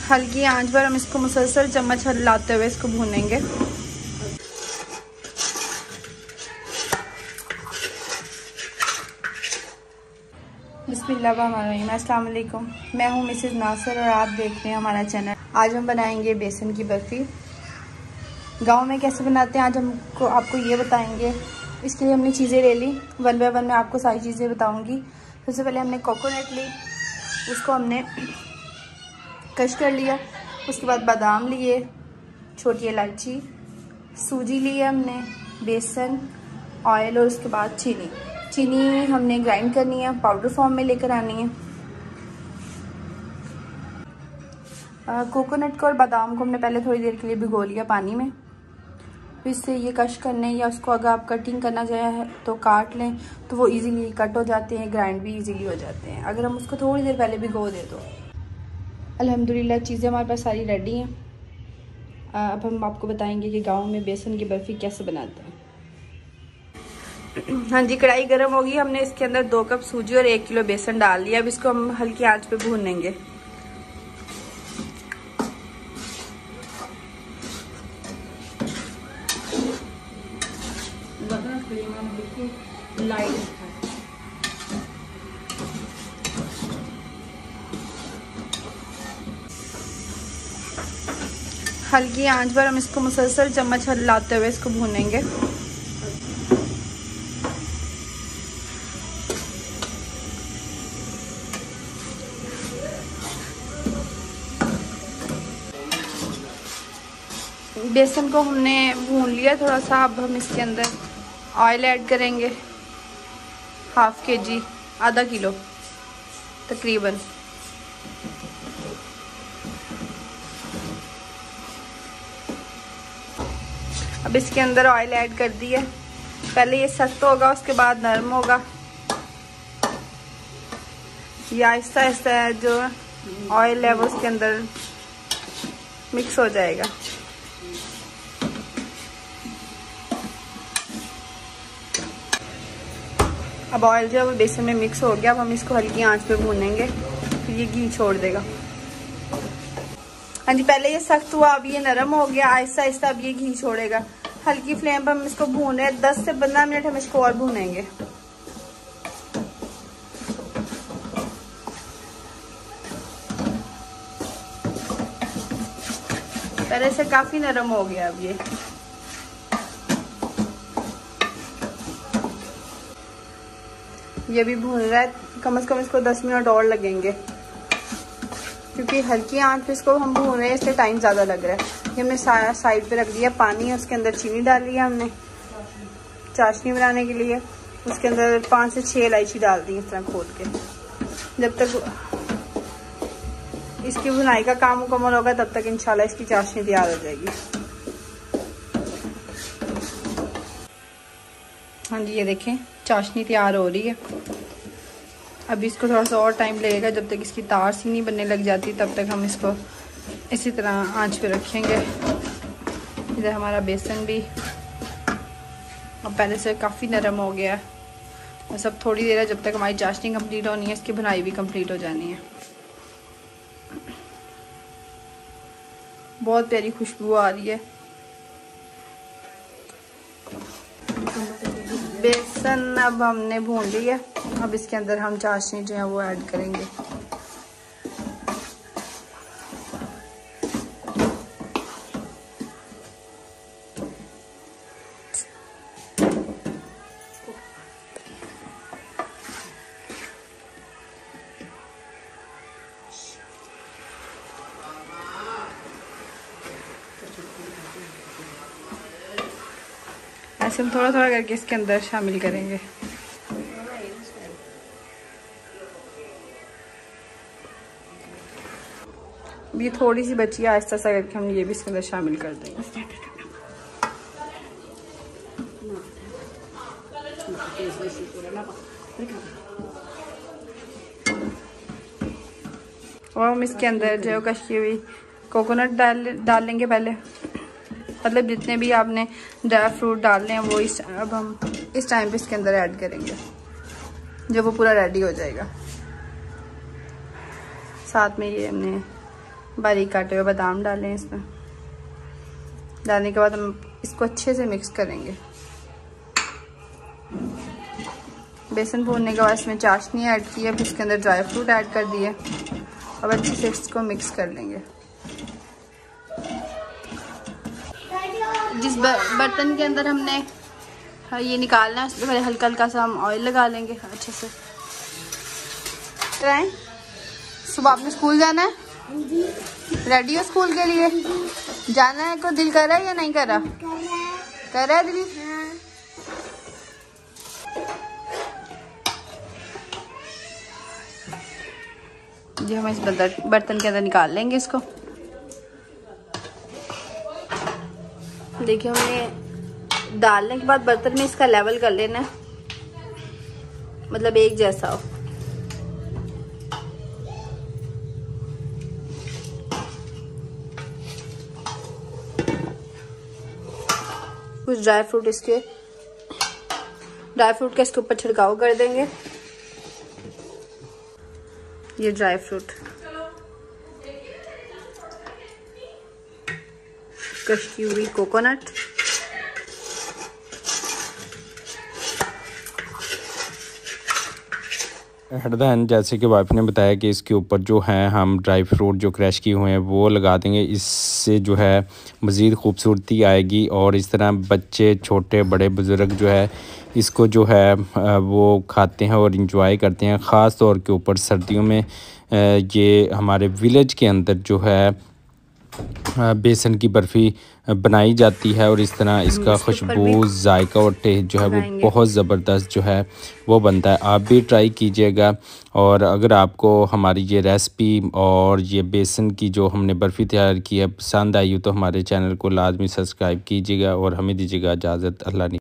हल्की आंच पर हम इसको मुसलसल चम्मच हिलाते हुए इसको भूनेंगे। बिस्मिल्लाहिर्रहमानिर्रहीम। अस्सलाम वालेकुम। मैं हूँ मिसेस नासिर और आप देख रहे हैं हमारा चैनल। आज हम बनाएंगे बेसन की बर्फ़ी। गांव में कैसे बनाते हैं आज आपको ये बताएंगे। इसके लिए हमने चीज़ें ले ली, वन बाय वन मैं आपको सारी चीज़ें बताऊंगी। सबसे पहले हमने कोकोनट ली, उसको हमने कश कर लिया। उसके बाद बादाम लिए, छोटी इलायची, सूजी ली हमने, बेसन, ऑयल और उसके बाद चीनी हमने ग्राइंड करनी है, पाउडर फॉर्म में लेकर आनी है। कोकोनट को और बादाम को हमने पहले थोड़ी देर के लिए भिगो लिया पानी में। फिर इससे ये कश करने, या उसको अगर आप कटिंग करना चाहे तो काट लें तो वो इजीली कट हो जाते हैं, ग्राइंड भी इजीली हो जाते हैं अगर हम उसको थोड़ी देर पहले भिगो दें तो। अल्हम्दुलिल्लाह चीज़ें हमारे पास सारी रेडी हैं। अब हम आपको बताएंगे कि गाँव में बेसन की बर्फ़ी कैसे बनाते हैं। हाँ जी, कढ़ाई गर्म होगी। हमने इसके अंदर 2 कप सूजी और 1 किलो बेसन डाल दिया। अब इसको हम हल्की आंच पे भूनेंगे। हल्की आंच पर हम इसको मुसलसल चम्मच हिलाते हुए इसको भूनेंगे। बेसन को हमने भून लिया थोड़ा सा। अब हम इसके अंदर ऑयल ऐड करेंगे, ½ kg, आधा किलो तकरीबन। अब इसके अंदर ऑयल ऐड कर दिया। पहले ये सख्त होगा, उसके बाद नरम होगा। ये आहिस्ता आहिस्ता जो ऑयल है वो उसके अंदर मिक्स हो जाएगा। अब ऑयल जो है वो बेसन में मिक्स हो गया। अब हम इसको हल्की आंच पे भूनेंगे, फिर ये घी छोड़ देगा। हाँ जी, पहले ये सख्त हुआ, अब ये नरम हो गया। आहिस्ता आहिस्ता अब ये घी छोड़ेगा। हल्की फ्लेम पर हम इसको भून रहे हैं। 10 से 15 मिनट हम इसको और भूनेंगे। पहले से काफी नरम हो गया अब ये भी भून रहा है। कम से कम इसको 10 मिनट और लगेंगे, क्योंकि हल्की आंच पे इसको हम भून रहे हैं, इसलिए टाइम ज़्यादा लग रहा है। ये हमने साइड पे रख दिया। पानी है, उसके अंदर चीनी डाल लिया हमने चाशनी बनाने के लिए। उसके अंदर 5 से 6 इलायची डाल दी इस तरह खोल के। जब तक इसकी भुनाई का काम मुकम्मल होगा तब तक इंशाल्लाह इसकी चाशनी तैयार हो जाएगी। हाँ जी, ये देखें चाशनी तैयार हो रही है। अब इसको थोड़ा सा और टाइम लगेगा। जब तक इसकी तार सी नहीं बनने लग जाती तब तक हम इसको इसी तरह आंच पे रखेंगे। इधर हमारा बेसन भी अब पहले से काफ़ी नरम हो गया है। बस अब थोड़ी देर है, जब तक हमारी चाशनी कंप्लीट होनी है, इसकी भुनाई भी कंप्लीट हो जानी है। बहुत प्यारी खुशबू आ रही है। बेसन अब हमने भून लिया। अब इसके अंदर हम चाशनी जो है वो ऐड करेंगे। ऐसे हम थोड़ा थोड़ा करके इसके अंदर शामिल करेंगे। ये थोड़ी सी बची है, आहिस्ता सा करके हम ये भी इसके अंदर शामिल कर देंगे। और हम इसके अंदर जो कशी हुई कोकोनट डाल लेंगे पहले। मतलब जितने भी आपने ड्राई फ्रूट डालने हैं वो अब हम इस टाइम पे इसके अंदर ऐड करेंगे जब वो पूरा रेडी हो जाएगा। साथ में ये हमने बारीक काटे हुए बादाम डालें इसमें। डालने के बाद हम इसको अच्छे से मिक्स करेंगे। बेसन भूनने के बाद इसमें चाशनी ऐड की है, फिर इसके अंदर ड्राई फ्रूट ऐड कर दिए। अब अच्छे से इसको मिक्स कर लेंगे। जिस बर्तन के अंदर हमने ये निकालना है उसमें हल्का हल्का सा हम ऑयल लगा लेंगे अच्छे से। ट्राई। सुबह आपने स्कूल जाना है? रेडी हो स्कूल के लिए? जाना है को दिल कर रहा है या नहीं कर रहा? कर रहा है दिल। जी हम इस बर्तन के अंदर निकाल लेंगे इसको। देखिए हमने डालने के बाद बर्तन में इसका लेवल कर लेना है, मतलब एक जैसा हो। कुछ ड्राई फ्रूट का इसके ऊपर छिड़काव कर देंगे। ये ड्राई फ्रूट कश्ती हुई कोकोनट, जैसे कि वाइफ ने बताया कि इसके ऊपर जो है हम ड्राई फ्रूट जो क्रश किए हुए हैं वो लगा देंगे। इससे जो है मज़ीद खूबसूरती आएगी और इस तरह बच्चे छोटे बड़े बुज़ुर्ग जो है इसको जो है वो खाते हैं और इंजॉय करते हैं। ख़ास तौर के ऊपर सर्दियों में ये हमारे विलेज के अंदर जो है बेसन की बर्फ़ी बनाई जाती है और इस तरह इसका खुशबू जायका और टेस्ट जो है वो बहुत ज़बरदस्त जो है वो बनता है। आप भी ट्राई कीजिएगा। और अगर आपको हमारी ये रेसिपी और ये बेसन की जो हमने बर्फ़ी तैयार की है पसंद आई हो तो हमारे चैनल को लाजमी सब्सक्राइब कीजिएगा और हमें दीजिएगा इजाज़त। अल्लाह।